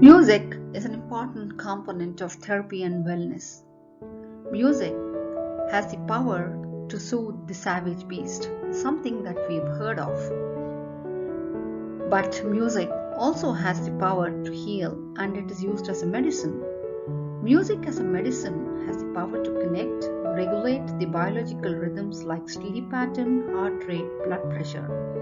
Music is an important component of therapy and wellness. Music has the power to soothe the savage beast, something that we've heard of. But music also has the power to heal and it is used as a medicine. Music as a medicine has the power to connect, regulate the biological rhythms like sleep pattern, heart rate, blood pressure.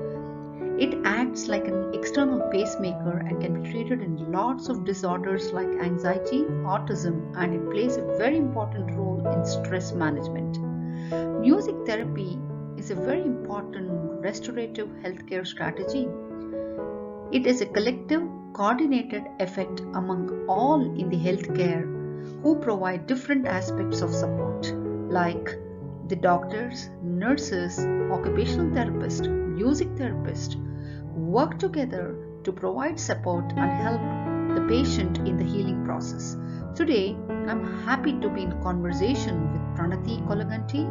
It acts like an external pacemaker and can be treated in lots of disorders like anxiety, autism, and it plays a very important role in stress management. Music therapy is a very important restorative healthcare strategy. It is a collective, coordinated effort among all in the healthcare who provide different aspects of support, like the doctors, nurses, occupational therapists, music therapists, work together to provide support and help the patient in the healing process. Today, I'm happy to be in conversation with Pranathi Kolangati,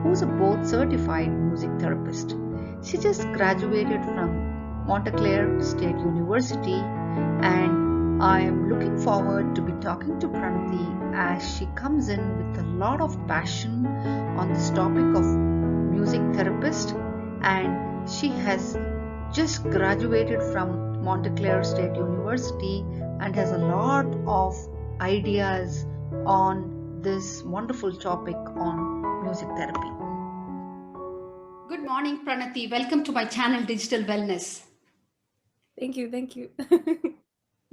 who's a board certified music therapist. She just graduated from Montclair State University, and I am looking forward to be talking to Pranathi as she comes in with a lot of passion on this topic of music therapist, and she has just graduated from Montclair State University and has a lot of ideas on this wonderful topic on music therapy. Good morning, Pranathi. Welcome to my channel, Digital Wellness. Thank you.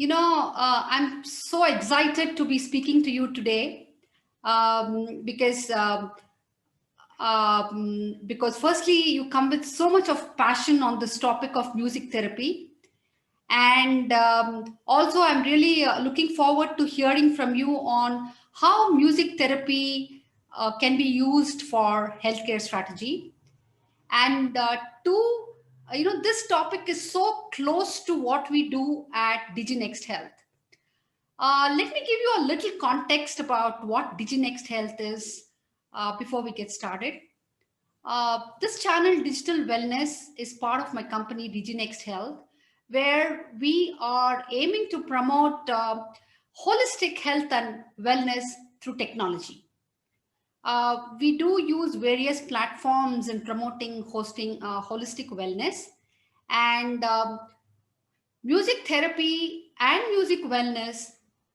I'm so excited to be speaking to you today because firstly, you come with so much of passion on this topic of music therapy. And also, I'm really looking forward to hearing from you on how music therapy can be used for healthcare strategy. And this topic is so close to what we do at diginext health. Let me give you a little context about what diginext health is before we get started. This channel, Digital Wellness, is part of my company, diginext health, where we are aiming to promote holistic health and wellness through technology. We do use various platforms in promoting hosting holistic wellness, and music therapy and music wellness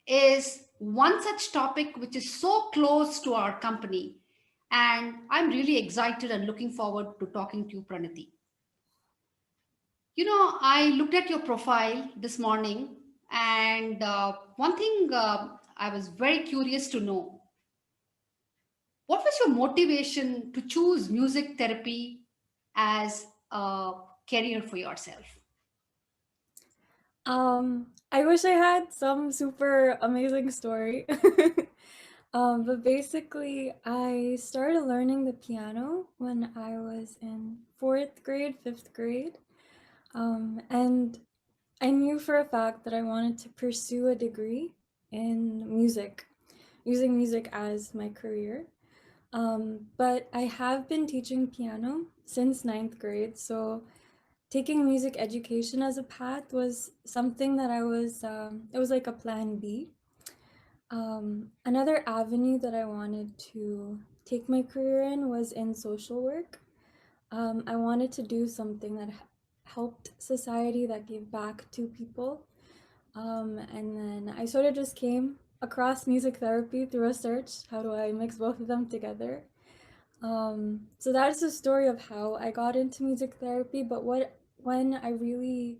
is one such topic which is so close to our company. And I'm really excited and looking forward to talking to you, Pranathi. I looked at your profile this morning, and one thing I was very curious to know, what was your motivation to choose music therapy as a career for yourself? I wish I had some super amazing story. But basically, I started learning the piano when I was in 4th grade, 5th grade. And I knew for a fact that I wanted to pursue a degree in music, using music as my career. But I have been teaching piano since 9th grade, so taking music education as a path was something that it was like a plan B. Another avenue that I wanted to take my career in was in social work. I wanted to do something that helped society, that gave back to people. And then I sort of just came across music therapy through a search. How do I mix both of them together? So that is the story of how I got into music therapy. But when I really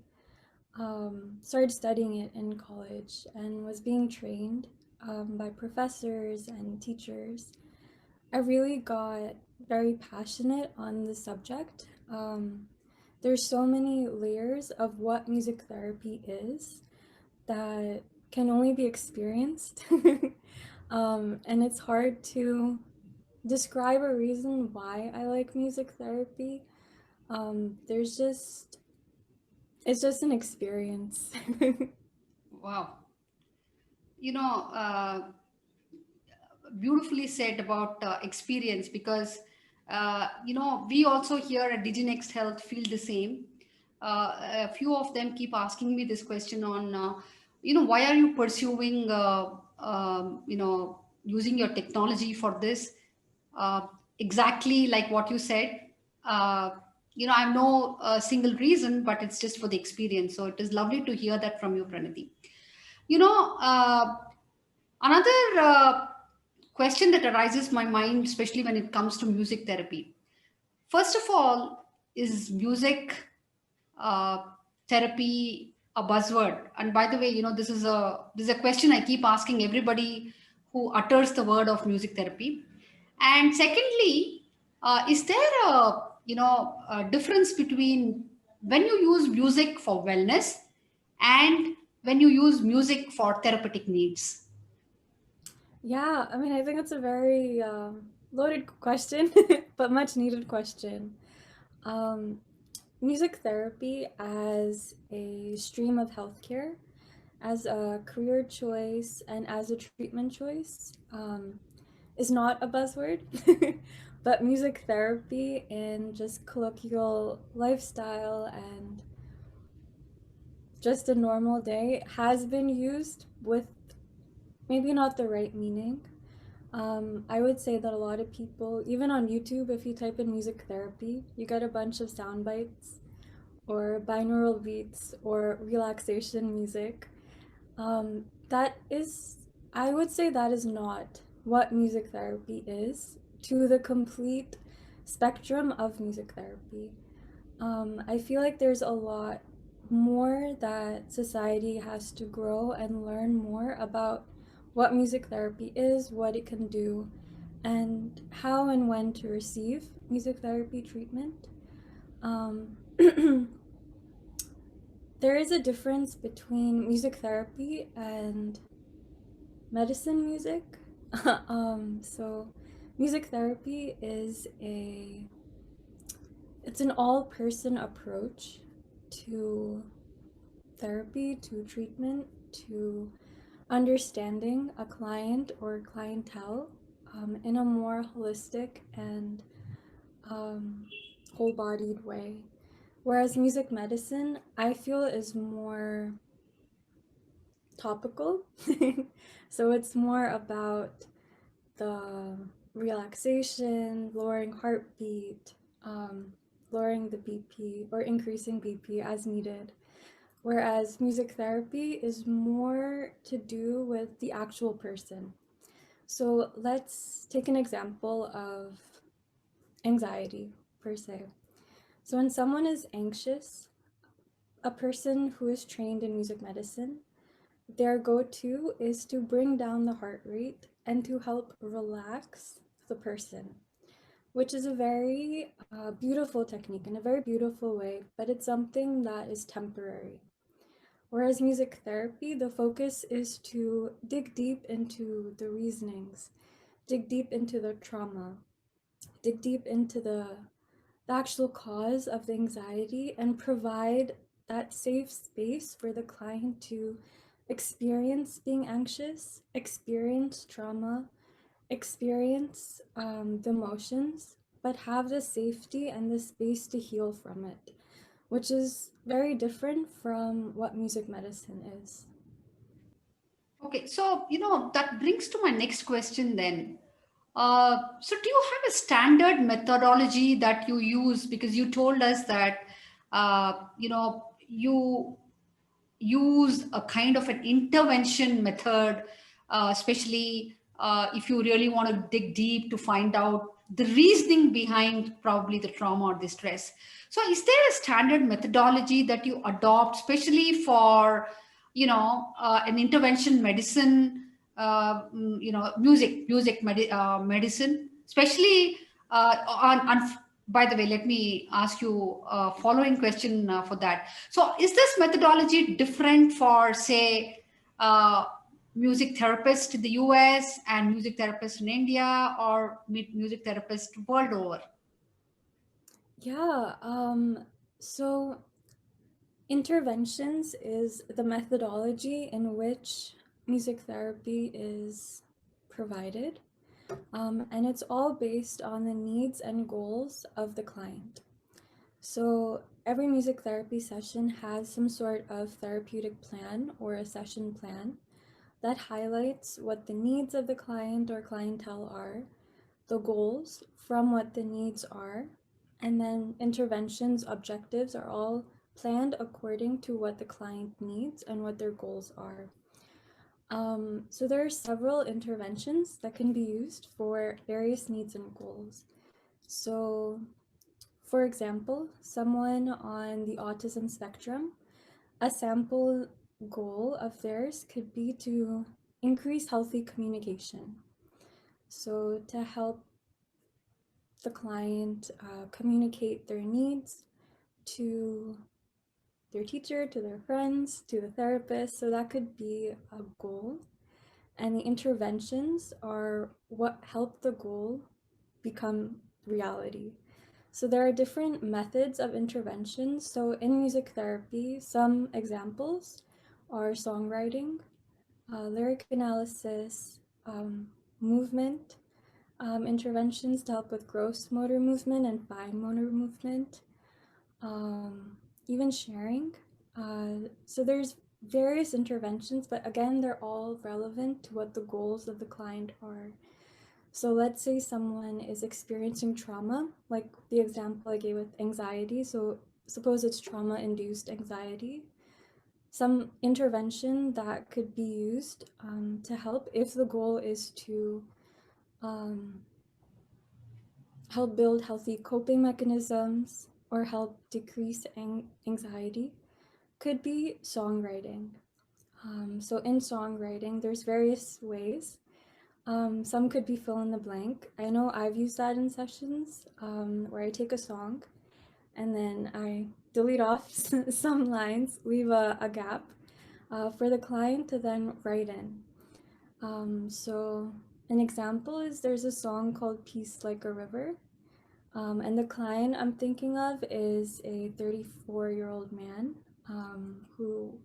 started studying it in college and was being trained by professors and teachers, I really got very passionate on the subject. There's so many layers of what music therapy is that can only be experienced. And it's hard to describe a reason why I like music therapy. It's just an experience. Wow. You know, Beautifully said about experience because, we also here at diginext health feel the same. A few of them keep asking me this question on why are you pursuing using your technology for this? Exactly like what you said. uh, I know a single reason, but it's just for the experience. So it is lovely to hear that from you, Pranati. you know uh, Another question that arises my mind, especially when it comes to music therapy. First of all, is music uh, therapy a buzzword? And by the way, this is a question I keep asking everybody who utters the word of music therapy. And secondly, is there a difference between when you use music for wellness and when you use music for therapeutic needs? Yeah, I mean, I think it's a very loaded question, but much needed question. Um, Music therapy as a stream of healthcare, as a career choice, and as a treatment choice is not a buzzword, but music therapy in just colloquial lifestyle and just a normal day has been used with maybe not the right meaning. I would say that a lot of people, even on YouTube, if you type in music therapy, you get a bunch of sound bites or binaural beats or relaxation music. That is, I would say that is not what music therapy is to the complete spectrum of music therapy. I feel like there's a lot more that society has to grow and learn more about what music therapy is, what it can do, and how and when to receive music therapy treatment. Um, there is a difference between music therapy and medicine music. So music therapy is it's an all-person approach to therapy, to treatment, to understanding a client or clientele in a more holistic and um, whole-bodied way. Whereas music medicine, I feel, is more topical. So it's more about the relaxation, lowering heartbeat, um, lowering the BP or increasing BP as needed. Whereas music therapy is more to do with the actual person. So let's take an example of anxiety per se. So when someone is anxious, a person who is trained in music medicine, their go-to is to bring down the heart rate and to help relax the person, which is a very beautiful technique in a very beautiful way, but it's something that is temporary. Whereas music therapy, the focus is to dig deep into the reasonings, dig deep into the trauma, dig deep into the actual cause of the anxiety, and provide that safe space for the client to experience being anxious, experience trauma, experience the emotions, but have the safety and the space to heal from it, which is very different from what music medicine is. Okay, so that brings to my next question then. So do you have a standard methodology that you use? Because you told us that you use a kind of an intervention method, especially if you really want to dig deep to find out the reasoning behind probably the trauma or the stress. So, is there a standard methodology that you adopt, especially for an intervention medicine, medicine, especially on by the way, let me ask you a following question for that. So, is this methodology different for, say, uh, music therapists in the US and music therapists in India, or music therapists world over? Yeah, so interventions is the methodology in which music therapy is provided, and it's all based on the needs and goals of the client. So every music therapy session has some sort of therapeutic plan or a session plan that highlights what the needs of the client or clientele are, the goals from what the needs are, and then interventions, objectives are all planned according to what the client needs and what their goals are. So there are several interventions that can be used for various needs and goals. So, for example, someone on the autism spectrum, a sample goal of theirs could be to increase healthy communication. So, to help the client communicate their needs to their teacher, to their friends, to the therapist. So, that could be a goal. And the interventions are what help the goal become reality. So there are different methods of intervention. So in music therapy, some examples are songwriting, lyric analysis, movement, interventions to help with gross motor movement and fine motor movement, even sharing. So there's various interventions, but again, they're all relevant to what the goals of the client are. So let's say someone is experiencing trauma, like the example I gave with anxiety. So suppose it's trauma-induced anxiety. Some intervention that could be used to help if the goal is to um, help build healthy coping mechanisms or help decrease anxiety could be songwriting. So in songwriting, there's various ways. Some could be fill in the blank. I know I've used that in sessions where I take a song and then I delete off some lines, leave a gap for the client to then write in. So an example is there's a song called Peace Like a River. And the client I'm thinking of is a 34-year-old man who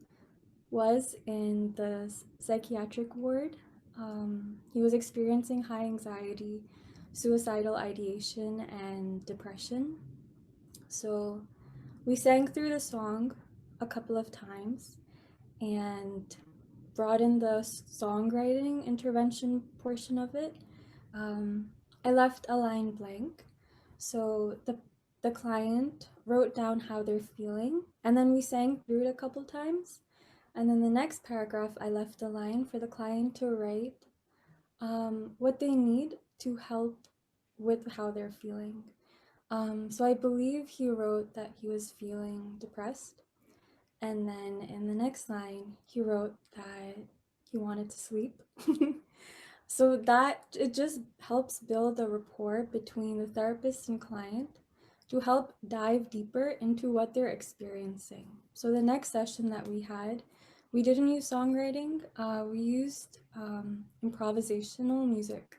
was in the psychiatric ward. He was experiencing high anxiety, suicidal ideation, and depression. So we sang through the song a couple of times and brought in the songwriting intervention portion of it. Um, I left a line blank. So the client wrote down how they're feeling, and then we sang through it a couple times. And then the next paragraph, I left a line for the client to write what they need to help with how they're feeling. So I believe he wrote that he was feeling depressed. And then in the next line, he wrote that he wanted to sleep. So that it just helps build a rapport between the therapist and client to help dive deeper into what they're experiencing. So the next session that we had, we didn't use songwriting, we used improvisational music.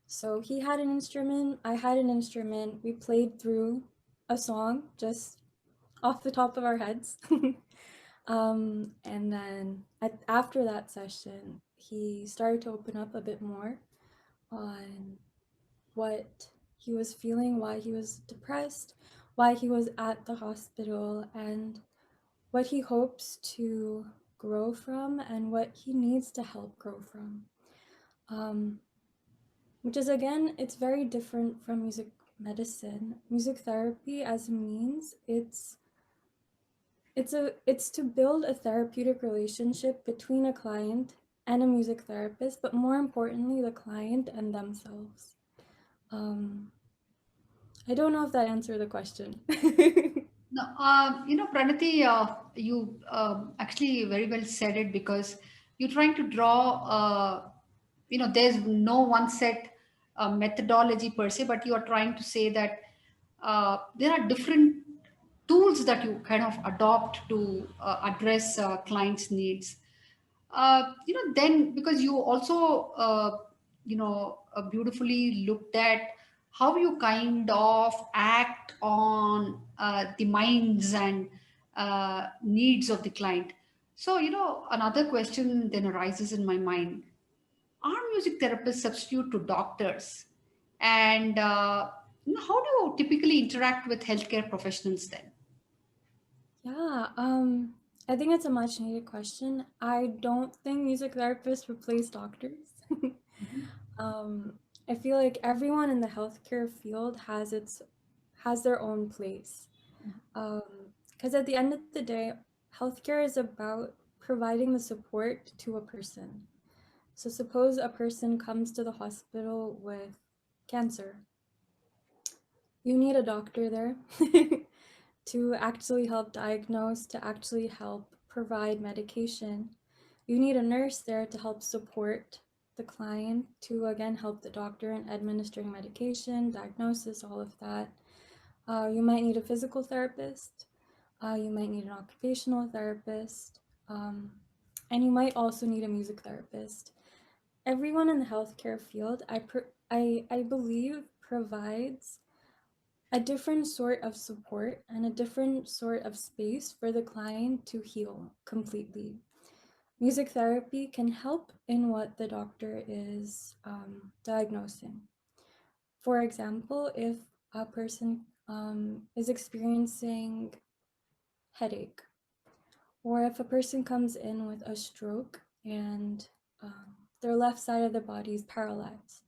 So he had an instrument, I had an instrument, we played through a song just off the top of our heads. And then after that session, he started to open up a bit more on what he was feeling, why he was depressed, why he was at the hospital, and what he hopes to grow from and what he needs to help grow from. Which is, again, it's very different from music medicine. Music therapy as a means, it's to build a therapeutic relationship between a client and a music therapist, but more importantly, the client and themselves. I don't know if that answered the question. No, Pranathi, you actually very well said it because you're trying to draw, there's no one set methodology per se, but you are trying to say that there are different tools that you kind of adopt to address clients' needs. Then because you also beautifully looked at how you kind of act on the minds and needs of the client. So another question then arises in my mind: are music therapists substitute to doctors? And How do you typically interact with healthcare professionals then? Yeah, I think it's a much needed question. I don't think music therapists replace doctors. um, I feel like everyone in the healthcare field has their own place. Because at the end of the day, healthcare is about providing the support to a person. So suppose a person comes to the hospital with cancer. You need a doctor there to actually help diagnose, to actually help provide medication. You need a nurse there to help support the client, to again help the doctor in administering medication, diagnosis, all of that. You might need a physical therapist. You might need an occupational therapist. Um, and you might also need a music therapist. Everyone in the healthcare field, I believe, provides a different sort of support and a different sort of space for the client to heal completely. Music therapy can help in what the doctor is diagnosing. For example, if a person is experiencing headache, or if a person comes in with a stroke and their left side of the body is paralyzed,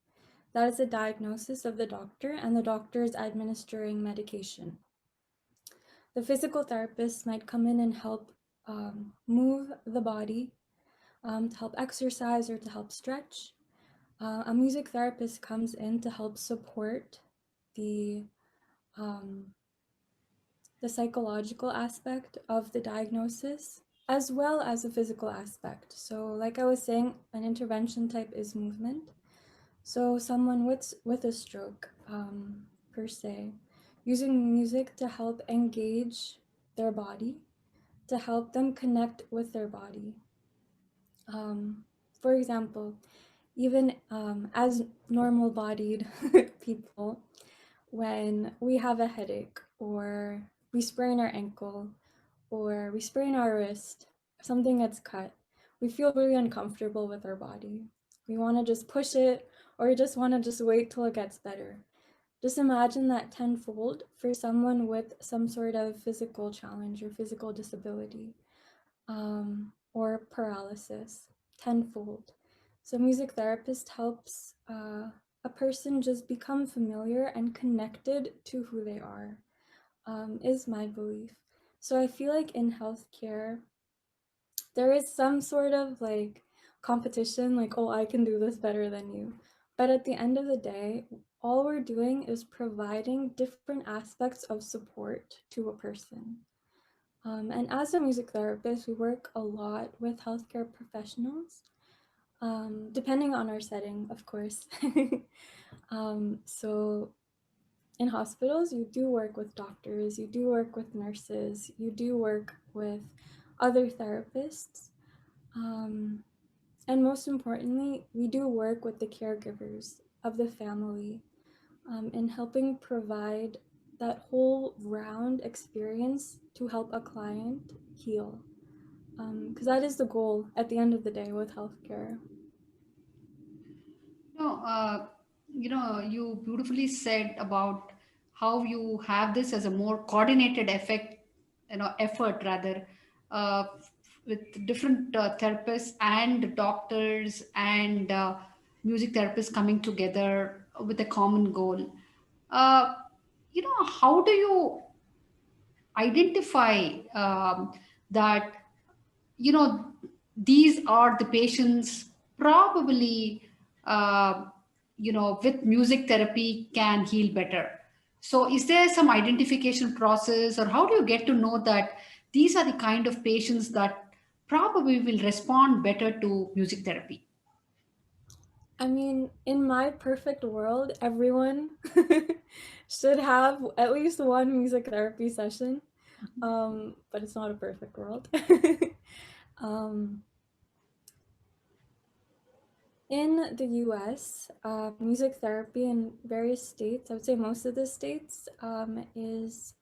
that is a diagnosis of the doctor, and the doctor is administering medication. The physical therapist might come in and help move the body, to help exercise or to help stretch. A music therapist comes in to help support the um, the psychological aspect of the diagnosis as well as the physical aspect. So, like I was saying, an intervention type is movement. So, someone with a stroke, per se, using music to help engage their body, to help them connect with their body. For example, even as normal bodied people, when we have a headache or we sprain our ankle or we sprain our wrist, something gets cut, we feel really uncomfortable with our body. We want to just push it, or we just want to just wait till it gets better. Just imagine that tenfold for someone with some sort of physical challenge or physical disability, or paralysis, tenfold. So, music therapist helps a person just become familiar and connected to who they are, is my belief. So, I feel like in healthcare, there is some sort of like competition, like, oh, I can do this better than you. But at the end of the day, all we're doing is providing different aspects of support to a person. And as a music therapist, we work a lot with healthcare professionals, depending on our setting, of course. So in hospitals, you do work with doctors, you do work with nurses, you do work with other therapists. Um, and most importantly, we do work with the caregivers of the family, in helping provide that whole round experience to help a client heal. Because that is the goal at the end of the day with healthcare. No, you beautifully said about how you have this as a more coordinated effort rather, uh, with different therapists and doctors and music therapists coming together with a common goal. Uh, how do you identify that you know these are the patients probably with music therapy can heal better? So is there some identification process, or how do you get to know that these are the kind of patients that probably will respond better to music therapy? I mean, in my perfect world, everyone should have at least one music therapy session. But it's not a perfect world. um, in the US, music therapy in various states, I would say most of the states, is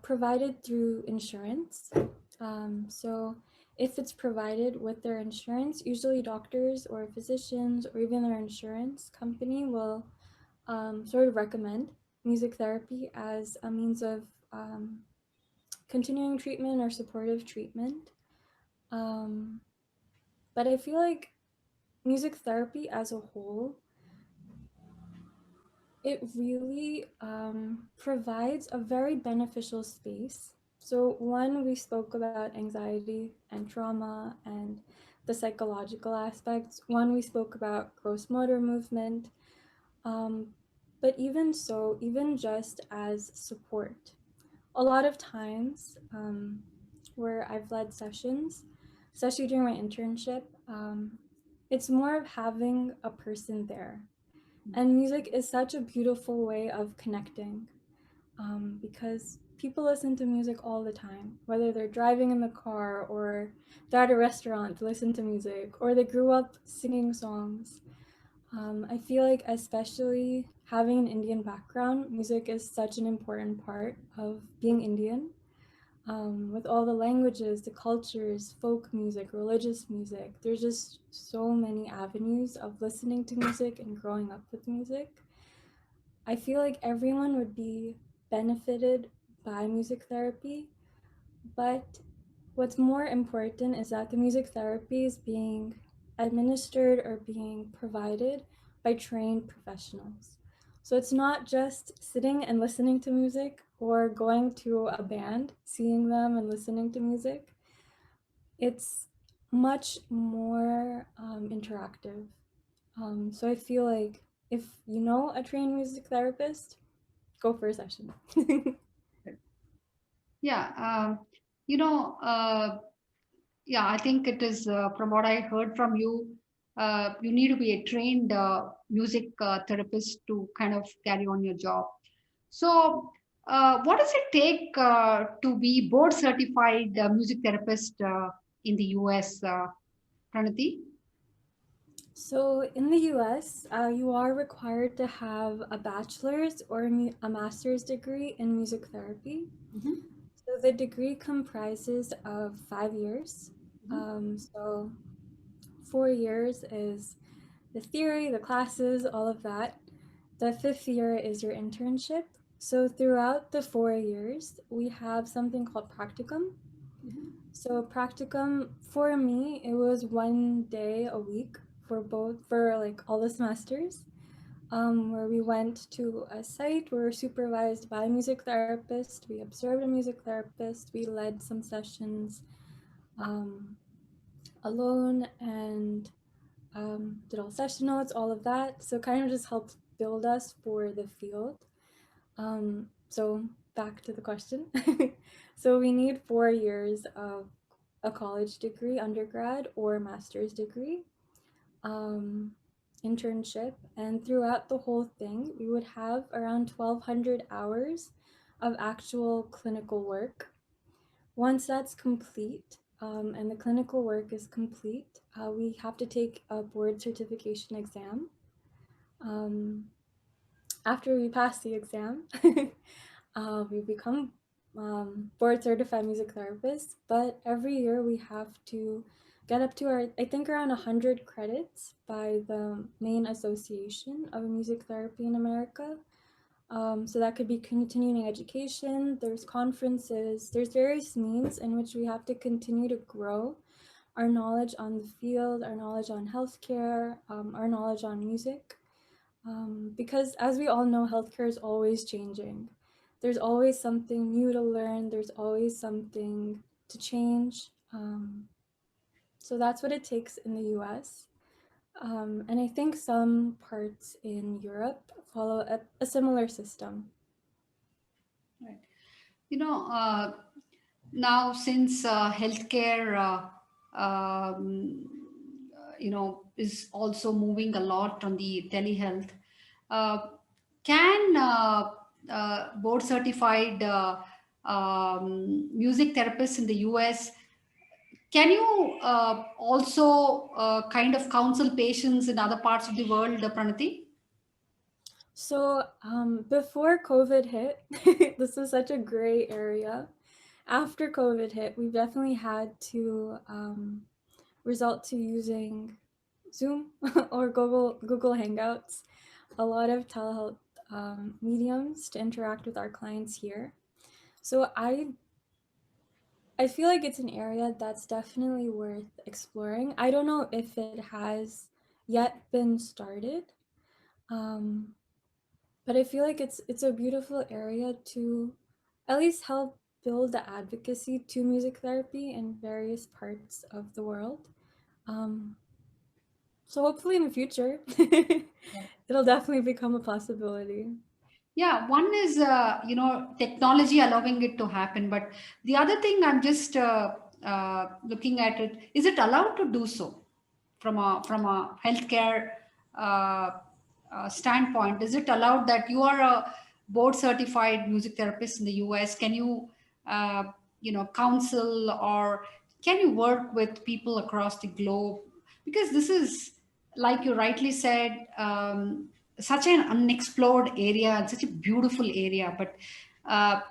provided through insurance. So if it's provided with their insurance, usually doctors or physicians or even their insurance company will sort of recommend music therapy as a means of continuing treatment or supportive treatment. Um, but I feel like music therapy as a whole, it really provides a very beneficial space. So, one, we spoke about anxiety and trauma and the psychological aspects. One, we spoke about gross motor movement. Um, but even so, even just as support, a lot of times where I've led sessions, especially during my internship, it's more of having a person there. And music is such a beautiful way of connecting because people listen to music all the time, whether they're driving in the car or they're at a restaurant to listen to music or they grew up singing songs. I feel like, especially having an Indian background, music is such an important part of being Indian. With all the languages, the cultures, folk music, religious music, there's just so many avenues of listening to music and growing up with music. I feel like everyone would be benefited by music therapy, but what's more important is that the music therapy is being administered or being provided by trained professionals. So it's not just sitting and listening to music or going to a band, seeing them and listening to music. It's much more interactive. So I feel like if you know a trained music therapist, go for a session. Yeah, you know, yeah, I think it is from what I heard from you. You need to be a trained music therapist to kind of carry on your job. So, what does it take to be board certified music therapist in the US, Pranathi? So in the US, you are required to have a bachelor's or a master's degree in music therapy. Mhm, So the degree comprises of 5 years. mhm, So 4 years is the theory, the classes, all of that. The fifth year is your internship. So throughout the 4 years, we have something called practicum. mhm, So practicum for me, it was 1 day a week for like all the semesters, where we went to a site. We were supervised by a music therapist. We observed a music therapist. We led some sessions um, alone and did all session notes, all of that. So kind of just helped build us for the field. So back to the question. So we need 4 years of a college degree, undergrad or master's degree, um, internship, and throughout the whole thing, we would have around 1,200 hours of actual clinical work. Once that's complete, and the clinical work is complete, we have to take a board certification exam. Um, After we pass the exam, we become board certified music therapists. But every year we have to get up to I think around 100 credits by the main association of music therapy in America. So that could be continuing education, there's conferences, there's various means in which we have to continue to grow our knowledge on the field, our knowledge on healthcare, our knowledge on music. Because as we all know, healthcare is always changing. There's always something new to learn, there's always something to change. So that's what it takes in the US. And I think some parts in Europe follow a similar system. right. You know, now since healthcare, is also moving a lot on the telehealth, uh, can board certified music therapists in the US, can you also kind of counsel patients in other parts of the world, Pranati? So before COVID hit, this is such a gray area. After COVID hit, we've definitely had to result to using Zoom or Google Hangouts. A lot of telehealth mediums to interact with our clients here. So I feel like it's an area that's definitely worth exploring. I don't know if it has yet been started, um, but I feel like it's a beautiful area to at least help build the advocacy to music therapy in various parts of the world. Um, so hopefully in the future, it'll definitely become a possibility. Yeah, one is technology allowing it to happen, but the other thing I'm just looking at it, is it allowed to do so from a healthcare uh, standpoint? Is it allowed that you are a board certified music therapist in the US? Can you uh, counsel, or can you work with people across the globe? Because this is, like you rightly said, such an unexplored area and such a beautiful area. But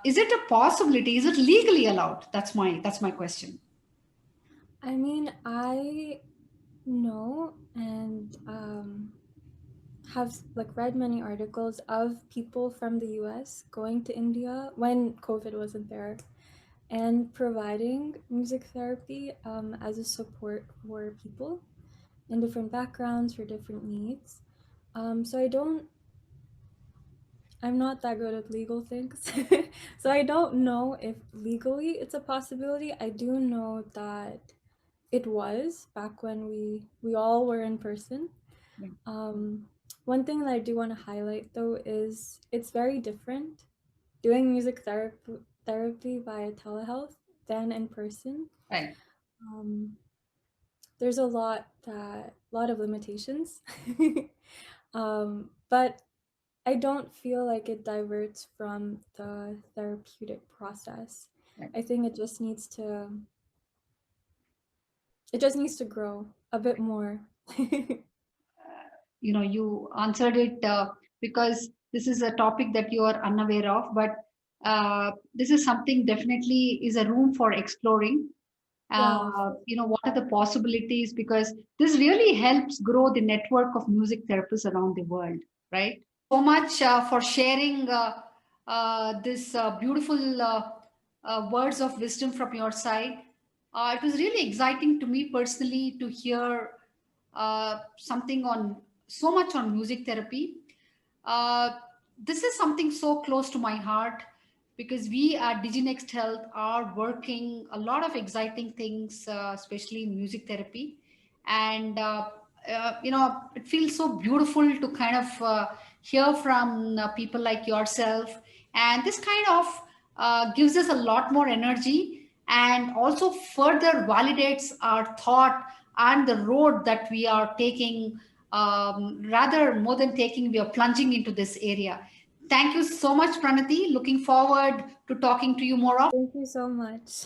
is it a possibility? Is it legally allowed? That's my question. I mean, I know and have like read many articles of people from the US going to India when COVID wasn't there and providing music therapy as a support for people in different backgrounds for different needs. So I'm not that good at legal things. So I don't know if legally it's a possibility. I do know that it was back when we all were in person. Yeah. Um, One thing that I do want to highlight though is it's very different doing therapy via telehealth than in person. Right. Um, there's lot of limitations, but I don't feel like it diverts from the therapeutic process. Right. I think it just needs to grow a bit more. You answered it because this is a topic that you are unaware of, but this is something definitely is a room for exploring. Yeah, What are the possibilities, because this really helps grow the network of music therapists around the world, right? Much for sharing this beautiful words of wisdom from your side. It was really exciting to me personally to hear something on so much on music therapy. Uh, this is something so close to my heart, because we at Diginext Health are working a lot of exciting things, especially in music therapy. And, it feels so beautiful to kind of hear from people like yourself. And this kind of gives us a lot more energy, and also further validates our thought and the road that we are taking. Rather, more than taking, we are plunging into this area. Thank you so much, Pranathi. Looking forward to talking to you more often. thank you so much.